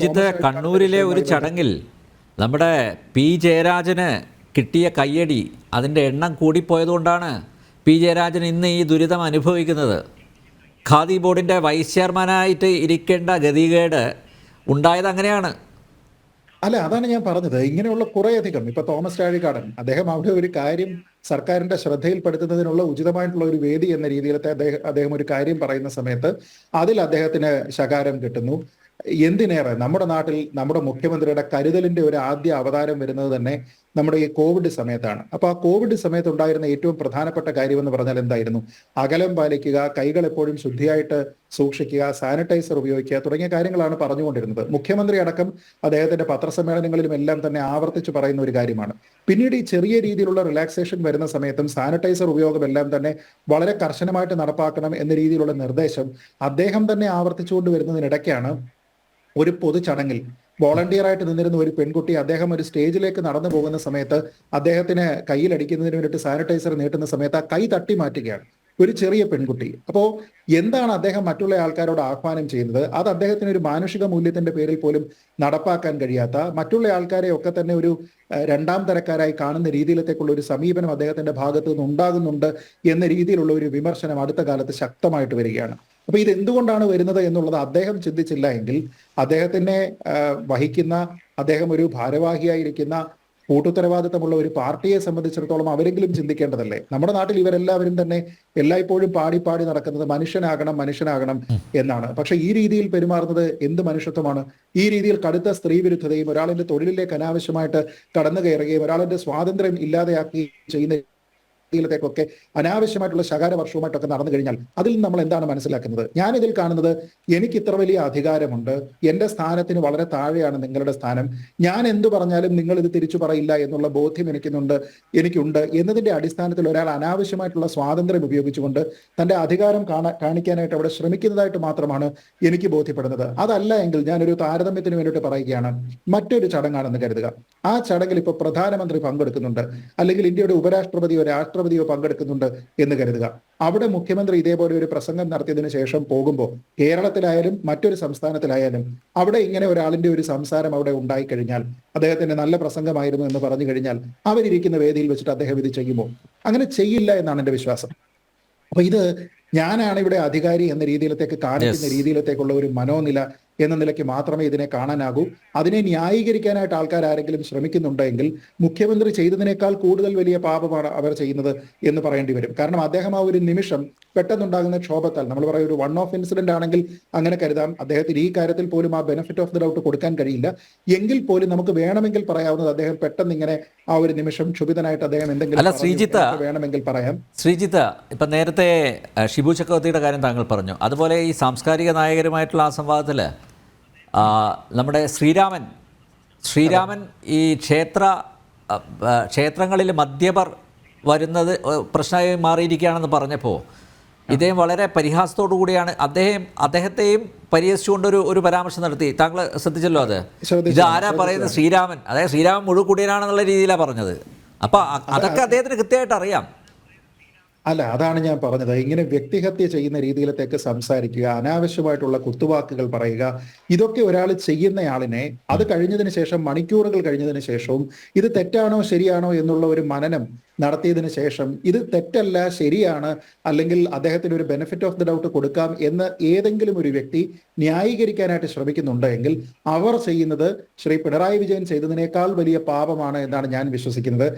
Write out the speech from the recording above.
ശ്രീജിത്ത്, കണ്ണൂരിലെ ഒരു ചടങ്ങിൽ നമ്മുടെ പി ജയരാജന് കിട്ടിയ കയ്യടി അതിൻ്റെ എണ്ണം കൂടിപ്പോയതുകൊണ്ടാണ് പി ജയരാജൻ ഇന്ന് ഈ ദുരിതം അനുഭവിക്കുന്നത്. ഖാദി ബോർഡിൻ്റെ വൈസ് ചെയർമാനായിട്ട് ഇരിക്കേണ്ട ഗതികേട് ഉണ്ടായത് അങ്ങനെയാണ്. അല്ല, അതാണ് ഞാൻ പറഞ്ഞത്. ഇങ്ങനെയുള്ള കുറേയധികം ഇപ്പൊ തോമസ് ചാഴികാടൻ അദ്ദേഹം അവിടെ ഒരു കാര്യം സർക്കാരിന്റെ ശ്രദ്ധയിൽപ്പെടുത്തുന്നതിനുള്ള ഉചിതമായിട്ടുള്ള ഒരു വേദി എന്ന രീതിയിലത്തെ അദ്ദേഹം ഒരു കാര്യം പറയുന്ന സമയത്ത് അതിൽ അദ്ദേഹത്തിന് ശകാരം കിട്ടുന്നു. എന്തിനേറെ നമ്മുടെ നാട്ടിൽ നമ്മുടെ മുഖ്യമന്ത്രിയുടെ കരുതലിന്റെ ഒരു ആദ്യ അവതാരം വരുന്നത് തന്നെ നമ്മുടെ ഈ കോവിഡ് സമയത്താണ്. അപ്പൊ ആ കോവിഡ് സമയത്ത് ഉണ്ടായിരുന്ന ഏറ്റവും പ്രധാനപ്പെട്ട കാര്യം എന്ന് പറഞ്ഞാൽ എന്തായിരുന്നു? അകലം പാലിക്കുക, കൈകൾ എപ്പോഴും ശുദ്ധിയായിട്ട് സൂക്ഷിക്കുക, സാനിറ്റൈസർ ഉപയോഗിക്കുക തുടങ്ങിയ കാര്യങ്ങളാണ് പറഞ്ഞുകൊണ്ടിരുന്നത്. മുഖ്യമന്ത്രി അടക്കം അദ്ദേഹത്തിന്റെ പത്രസമ്മേളനങ്ങളിലും എല്ലാം തന്നെ ആവർത്തിച്ച് പറയുന്ന ഒരു കാര്യമാണ്. പിന്നീട് ഈ ചെറിയ രീതിയിലുള്ള റിലാക്സേഷൻ വരുന്ന സമയത്തും സാനിറ്റൈസർ ഉപയോഗം എല്ലാം തന്നെ വളരെ കർശനമായിട്ട് നടപ്പാക്കണം എന്ന രീതിയിലുള്ള നിർദ്ദേശം അദ്ദേഹം തന്നെ ആവർത്തിച്ചുകൊണ്ട് വരുന്നതിനിടയ്ക്കാണ് ഒരു പൊതു ചടങ്ങിൽ വോളണ്ടിയർ ആയിട്ട് നിന്നിരുന്ന ഒരു പെൺകുട്ടി അദ്ദേഹം ഒരു സ്റ്റേജിലേക്ക് നടന്നു പോകുന്ന സമയത്ത് അദ്ദേഹത്തിന് കയ്യിലടിക്കുന്നതിന് വേണ്ടിയിട്ട് സാനിറ്റൈസർ നീട്ടുന്ന സമയത്ത് ആ കൈ തട്ടി മാറ്റുകയാണ് ഒരു ചെറിയ പെൺകുട്ടി. അപ്പോ എന്താണ് അദ്ദേഹം മറ്റുള്ള ആൾക്കാരോട് ആഹ്വാനം ചെയ്യുന്നത്? അത് അദ്ദേഹത്തിന് ഒരു മാനുഷിക മൂല്യത്തിന്റെ പേരിൽ പോലും നടപ്പാക്കാൻ കഴിയാത്ത, മറ്റുള്ള ആൾക്കാരെ ഒക്കെ തന്നെ ഒരു രണ്ടാം തരക്കാരായി കാണുന്ന രീതിയിലത്തേക്കുള്ള ഒരു സമീപനം അദ്ദേഹത്തിന്റെ ഭാഗത്തു നിന്ന് ഉണ്ടാകുന്നുണ്ട് എന്ന രീതിയിലുള്ള ഒരു വിമർശനം അടുത്ത കാലത്ത് ശക്തമായിട്ട് വരികയാണ്. അപ്പൊ ഇത് എന്തുകൊണ്ടാണ് വരുന്നത് എന്നുള്ളത് അദ്ദേഹം ചിന്തിച്ചില്ല എങ്കിൽ അദ്ദേഹത്തിനെ വഹിക്കുന്ന, അദ്ദേഹം ഒരു ഭാരവാഹിയായിരിക്കുന്ന കൂട്ടുത്തരവാദിത്തമുള്ള ഒരു പാർട്ടിയെ സംബന്ധിച്ചിടത്തോളം അവരെങ്കിലും ചിന്തിക്കേണ്ടതല്ലേ? നമ്മുടെ നാട്ടിൽ ഇവരെല്ലാവരും തന്നെ എല്ലായ്പ്പോഴും പാടി പാടി നടക്കുന്നത് മനുഷ്യനാകണം മനുഷ്യനാകണം എന്നാണ്. പക്ഷെ ഈ രീതിയിൽ പെരുമാറുന്നത് എന്ത് മനുഷ്യത്വമാണ്? ഈ രീതിയിൽ കടുത്ത സ്ത്രീ വിരുദ്ധതയും ഒരാളിന്റെ തൊഴിലിലേക്ക് അനാവശ്യമായിട്ട് കടന്നു കയറുകയും ഒരാളിന്റെ സ്വാതന്ത്ര്യം ഇല്ലാതെയാക്കി ചെയ്യുന്ന ൊക്കെ അനാവശ്യമായിട്ടുള്ള ശകാരവർഷവുമായിട്ടൊക്കെ നടന്നു കഴിഞ്ഞാൽ അതിൽ നിന്ന് നമ്മൾ എന്താണ് മനസ്സിലാക്കുന്നത്? ഞാനിതിൽ കാണുന്നത്, എനിക്ക് ഇത്ര വലിയ അധികാരമുണ്ട്, എന്റെ സ്ഥാനത്തിന് വളരെ താഴെയാണ് നിങ്ങളുടെ സ്ഥാനം, ഞാൻ എന്തു പറഞ്ഞാലും നിങ്ങൾ ഇത് തിരിച്ചു പറയില്ല എന്നുള്ള ബോധ്യം എനിക്കുണ്ട് എന്നതിന്റെ അടിസ്ഥാനത്തിൽ ഒരാൾ അനാവശ്യമായിട്ടുള്ള സ്വാതന്ത്ര്യം ഉപയോഗിച്ചുകൊണ്ട് തന്റെ അധികാരം കാണിക്കാനായിട്ട് അവിടെ ശ്രമിക്കുന്നതായിട്ട് മാത്രമാണ് എനിക്ക് ബോധ്യപ്പെടുന്നത്. അതല്ല എങ്കിൽ ഞാനൊരു താരതമ്യത്തിന് വേണ്ടിയിട്ട് പറയുകയാണ്. മറ്റൊരു ചടങ്ങാണെന്ന് കരുതുക. ആ ചടങ്ങിൽ ഇപ്പോൾ പ്രധാനമന്ത്രി പങ്കെടുക്കുന്നുണ്ട്, അല്ലെങ്കിൽ ഇന്ത്യയുടെ ഉപരാഷ്ട്രപതിയോ രാഷ്ട്രപതിയോ പങ്കെടുക്കുന്നുണ്ട് എന്ന് കരുതുക. അവിടെ മുഖ്യമന്ത്രി ഇതേപോലെ ഒരു പ്രസംഗം നടത്തിയതിനു ശേഷം പോകുമ്പോൾ കേരളത്തിലായാലും മറ്റൊരു സംസ്ഥാനത്തിലായാലും അവിടെ ഇങ്ങനെ ഒരാളിന്റെ ഒരു സംസാരം അവിടെ ഉണ്ടായിക്കഴിഞ്ഞാൽ, അദ്ദേഹത്തിന്റെ നല്ല പ്രസംഗമായിരുന്നു എന്ന് പറഞ്ഞു കഴിഞ്ഞാൽ, അവരിയ്ക്കുന്ന വേദിയിൽ വെച്ചിട്ട് അദ്ദേഹം ഇത് ചെയ്യുമോ? അങ്ങനെ ചെയ്യില്ല എന്നാണ് എന്റെ വിശ്വാസം. അപ്പൊ ഇത് ഞാനാണ് ഇവിടെ അധികാരി എന്ന രീതിയിലത്തേക്ക് കാണിക്കുന്ന രീതിയിലത്തേക്കുള്ള ഒരു മനോനില എന്ന നിലയ്ക്ക് മാത്രമേ ഇതിനെ കാണാനാകൂ. അതിനെ ന്യായീകരിക്കാനായിട്ട് ആൾക്കാർ ആരെങ്കിലും ശ്രമിക്കുന്നുണ്ടെങ്കിൽ മുഖ്യമന്ത്രി ചെയ്തതിനേക്കാൾ കൂടുതൽ വലിയ പാപമാണ് അവർ ചെയ്യുന്നത് എന്ന് പറയേണ്ടി വരും. കാരണം അദ്ദേഹം ആ ഒരു നിമിഷം പെട്ടെന്നുണ്ടാകുന്ന ക്ഷോഭത്താൽ, നമ്മൾ പറയും ഒരു വൺ ഓഫ് ഇൻസിഡന്റ് ആണെങ്കിൽ അങ്ങനെ കരുതാം, അദ്ദേഹത്തിന് ഈ കാര്യത്തിൽ പോലും ആ ബെനിഫിറ്റ് ഓഫ് ദ ഡൗട്ട് കൊടുക്കാൻ കഴിയില്ല. എങ്കിൽ പോലും നമുക്ക് വേണമെങ്കിൽ പറയാവുന്നത് അദ്ദേഹം പെട്ടെന്ന് ഇങ്ങനെ ആ ഒരു നിമിഷം ക്ഷുഭിതനായിട്ട് അദ്ദേഹം എന്തെങ്കിലും വേണമെങ്കിൽ പറയാം. ശ്രീജിത്ത്, ഇപ്പം നേരത്തെ ഷിബു ചക്രവർത്തിയുടെ കാര്യം താങ്കൾ പറഞ്ഞു. അതുപോലെ ഈ സാംസ്കാരിക നായകരുമായിട്ടുള്ള ആ സംവാദത്തിൽ നമ്മുടെ ശ്രീരാമൻ ഈ ക്ഷേത്രങ്ങളിൽ മദ്യപർ വരുന്നത് പ്രശ്നമായി മാറിയിരിക്കുകയാണെന്ന് പറഞ്ഞപ്പോൾ ഇദ്ദേഹം വളരെ പരിഹാസത്തോടു കൂടിയാണ് അദ്ദേഹത്തെയും പരിഹസിച്ചുകൊണ്ട് ഒരു പരാമർശം നടത്തി. താങ്കൾ ശ്രദ്ധിച്ചല്ലോ അത്. ഇത് ആരാ പറയുന്നത്? ശ്രീരാമൻ, അതായത് ശ്രീരാമൻ മുഴുകുടിയനാണെന്നുള്ള രീതിയിലാണ് പറഞ്ഞത്. അപ്പം അതൊക്കെ അദ്ദേഹത്തിന് കൃത്യമായിട്ട് അറിയാം. അല്ല, അതാണ് ഞാൻ പറഞ്ഞത്. ഇങ്ങനെ വ്യക്തിഹത്യ ചെയ്യുന്ന രീതിയിലത്തേക്ക് സംസാരിക്കുക, അനാവശ്യമായിട്ടുള്ള കുത്തുവാക്കുകൾ പറയുക, ഇതൊക്കെ ഒരാൾ ചെയ്യുന്നയാളിനെ അത് കഴിഞ്ഞതിന് ശേഷം, മണിക്കൂറുകൾ കഴിഞ്ഞതിന് ശേഷവും ഇത് തെറ്റാണോ ശരിയാണോ എന്നുള്ള ഒരു മനനം നടത്തിയതിനു ശേഷം ഇത് തെറ്റല്ല ശരിയാണ്, അല്ലെങ്കിൽ അദ്ദേഹത്തിന് ഒരു ബെനിഫിറ്റ് ഓഫ് ദി ഡൗട്ട് കൊടുക്കാം എന്ന് ഏതെങ്കിലും ഒരു വ്യക്തി ന്യായീകരിക്കാനായിട്ട് ശ്രമിക്കുന്നുണ്ടെങ്കിൽ അവർ ചെയ്യുന്നത് ശ്രീ പിണറായി വിജയൻ ചെയ്തതിനേക്കാൾ വലിയ പാപമാണ് എന്നാണ് ഞാൻ വിശ്വസിക്കുന്നത്.